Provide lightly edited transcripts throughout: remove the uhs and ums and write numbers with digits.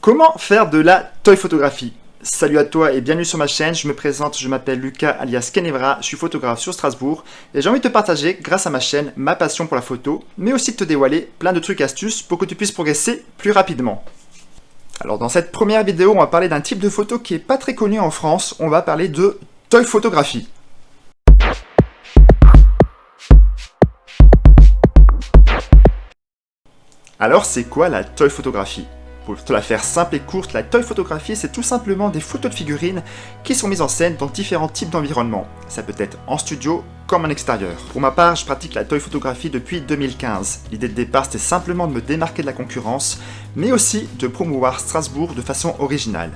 Comment faire de la toy photographie? Salut à toi et bienvenue sur ma chaîne, je me présente, je m'appelle Lucas alias Kenevra, je suis photographe sur Strasbourg et j'ai envie de te partager grâce à ma chaîne ma passion pour la photo, mais aussi de te dévoiler plein de trucs et astuces pour que tu puisses progresser plus rapidement. Alors dans cette première vidéo, on va parler d'un type de photo qui est pas très connu en France, on va parler de toy photographie. Alors c'est quoi la toy photographie? Pour te la faire simple et courte, la toy photographie, c'est tout simplement des photos de figurines qui sont mises en scène dans différents types d'environnements. Ça peut être en studio comme en extérieur. Pour ma part, je pratique la toy photographie depuis 2015. L'idée de départ, c'était simplement de me démarquer de la concurrence, mais aussi de promouvoir Strasbourg de façon originale.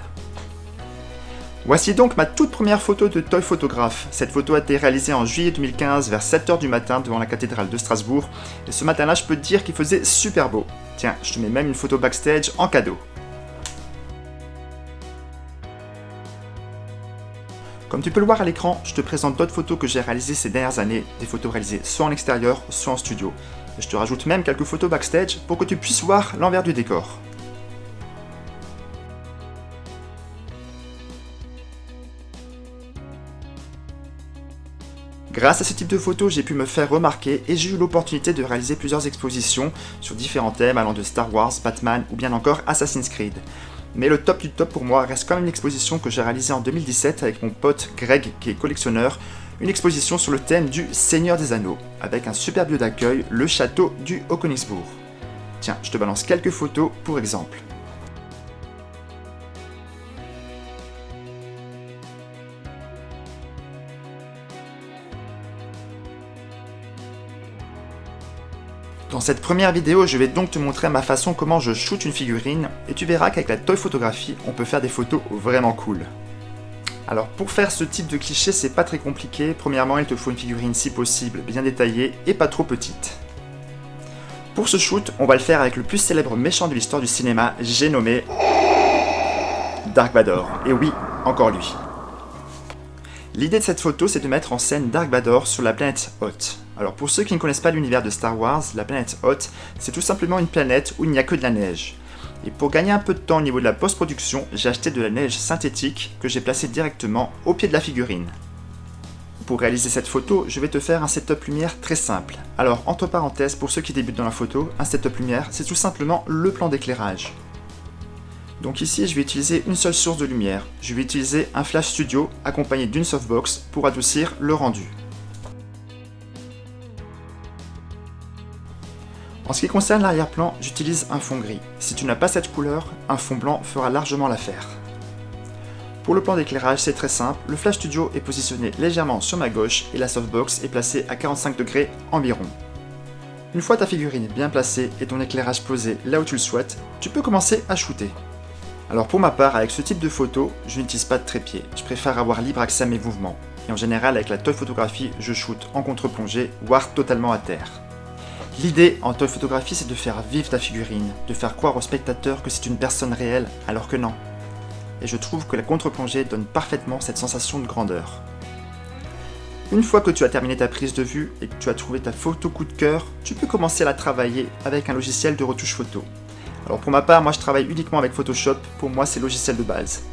Voici donc ma toute première photo de toy photographe. Cette photo a été réalisée en juillet 2015 vers 7 h du matin devant la cathédrale de Strasbourg. Et ce matin-là, je peux te dire qu'il faisait super beau. Tiens, je te mets même une photo backstage en cadeau. Comme tu peux le voir à l'écran, je te présente d'autres photos que j'ai réalisées ces dernières années, des photos réalisées soit en extérieur, soit en studio. Et je te rajoute même quelques photos backstage pour que tu puisses voir l'envers du décor. Grâce à ce type de photos, j'ai pu me faire remarquer et j'ai eu l'opportunité de réaliser plusieurs expositions sur différents thèmes allant de Star Wars, Batman ou bien encore Assassin's Creed. Mais le top du top pour moi reste quand même l'exposition que j'ai réalisée en 2017 avec mon pote Greg qui est collectionneur, une exposition sur le thème du Seigneur des Anneaux, avec un super lieu d'accueil, le château du Haut-Königsbourg. Tiens, je te balance quelques photos pour exemple. Dans cette première vidéo, je vais donc te montrer à ma façon comment je shoot une figurine et tu verras qu'avec la toy photographie, on peut faire des photos vraiment cool. Alors pour faire ce type de cliché, c'est pas très compliqué. Premièrement, il te faut une figurine si possible bien détaillée et pas trop petite. Pour ce shoot, on va le faire avec le plus célèbre méchant de l'histoire du cinéma, j'ai nommé Dark Vador. Et oui, encore lui. L'idée de cette photo, c'est de mettre en scène Dark Vador sur la planète Hoth. Alors pour ceux qui ne connaissent pas l'univers de Star Wars, la planète Hoth, c'est tout simplement une planète où il n'y a que de la neige. Et pour gagner un peu de temps au niveau de la post-production, j'ai acheté de la neige synthétique que j'ai placée directement au pied de la figurine. Pour réaliser cette photo, je vais te faire un setup lumière très simple. Alors entre parenthèses, pour ceux qui débutent dans la photo, un setup lumière, c'est tout simplement le plan d'éclairage. Donc ici, je vais utiliser une seule source de lumière. Je vais utiliser un flash studio accompagné d'une softbox pour adoucir le rendu. En ce qui concerne l'arrière-plan, j'utilise un fond gris. Si tu n'as pas cette couleur, un fond blanc fera largement l'affaire. Pour le plan d'éclairage, c'est très simple. Le flash studio est positionné légèrement sur ma gauche et la softbox est placée à 45 degrés environ. Une fois ta figurine bien placée et ton éclairage posé là où tu le souhaites, tu peux commencer à shooter. Alors pour ma part, avec ce type de photo, je n'utilise pas de trépied, je préfère avoir libre accès à mes mouvements. Et en général, avec la toy photographie, je shoot en contre-plongée, voire totalement à terre. L'idée en toy photographie, c'est de faire vivre ta figurine, de faire croire au spectateur que c'est une personne réelle, alors que non. Et je trouve que la contre-plongée donne parfaitement cette sensation de grandeur. Une fois que tu as terminé ta prise de vue et que tu as trouvé ta photo coup de cœur, tu peux commencer à la travailler avec un logiciel de retouche photo. Alors pour ma part, moi je travaille uniquement avec Photoshop, pour moi c'est le logiciel de base.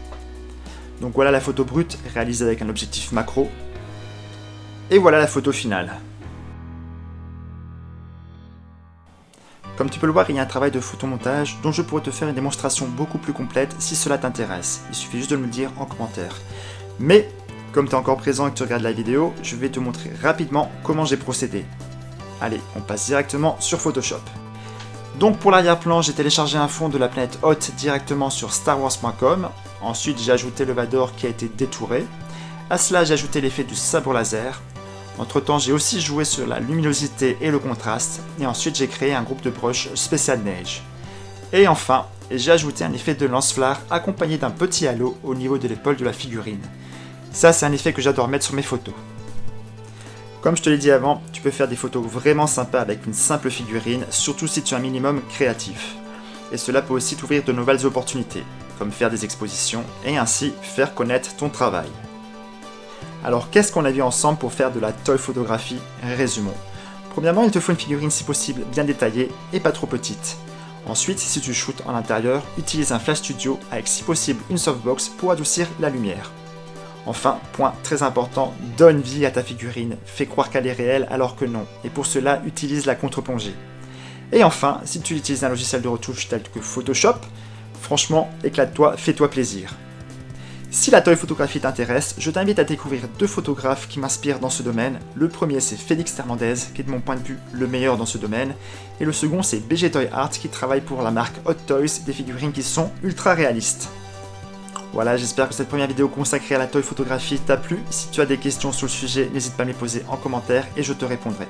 Donc voilà la photo brute réalisée avec un objectif macro. Et voilà la photo finale. Comme tu peux le voir, il y a un travail de photomontage dont je pourrais te faire une démonstration beaucoup plus complète si cela t'intéresse. Il suffit juste de me le dire en commentaire. Mais, comme tu es encore présent et que tu regardes la vidéo, je vais te montrer rapidement comment j'ai procédé. Allez, on passe directement sur Photoshop. Donc pour l'arrière-plan, j'ai téléchargé un fond de la planète Hoth directement sur starwars.com. Ensuite, j'ai ajouté le Vador qui a été détouré. À cela, j'ai ajouté l'effet du sabre laser. Entre temps, j'ai aussi joué sur la luminosité et le contraste. Et ensuite, j'ai créé un groupe de brush spécial neige. Et enfin, j'ai ajouté un effet de lance-flamme accompagné d'un petit halo au niveau de l'épaule de la figurine. Ça, c'est un effet que j'adore mettre sur mes photos. Comme je te l'ai dit avant, tu peux faire des photos vraiment sympas avec une simple figurine, surtout si tu es un minimum créatif. Et cela peut aussi t'ouvrir de nouvelles opportunités, comme faire des expositions et ainsi faire connaître ton travail. Alors qu'est-ce qu'on a vu ensemble pour faire de la toy photographie? Résumons. Premièrement, il te faut une figurine si possible bien détaillée et pas trop petite. Ensuite, si tu shootes en intérieur, utilise un Flash Studio avec si possible une softbox pour adoucir la lumière. Enfin, point très important, donne vie à ta figurine, fais croire qu'elle est réelle alors que non, et pour cela, utilise la contre-plongée. Et enfin, si tu utilises un logiciel de retouche tel que Photoshop, franchement, éclate-toi, fais-toi plaisir. Si la toy photographie t'intéresse, je t'invite à découvrir 2 photographes qui m'inspirent dans ce domaine. Le premier c'est Félix Hernandez, qui est de mon point de vue le meilleur dans ce domaine, et le second c'est BG Toy Art qui travaille pour la marque Hot Toys, des figurines qui sont ultra réalistes. Voilà, j'espère que cette première vidéo consacrée à la toy photographie t'a plu. Si tu as des questions sur le sujet, n'hésite pas à me les poser en commentaire et je te répondrai.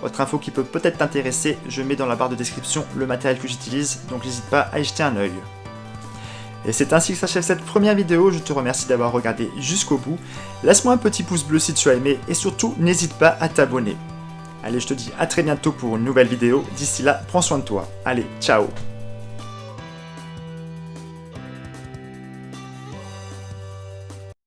Autre info qui peut peut-être t'intéresser, je mets dans la barre de description le matériel que j'utilise, donc n'hésite pas à y jeter un œil. Et c'est ainsi que s'achève cette première vidéo, je te remercie d'avoir regardé jusqu'au bout. Laisse-moi un petit pouce bleu si tu as aimé et surtout n'hésite pas à t'abonner. Allez, je te dis à très bientôt pour une nouvelle vidéo, d'ici là, prends soin de toi. Allez, ciao!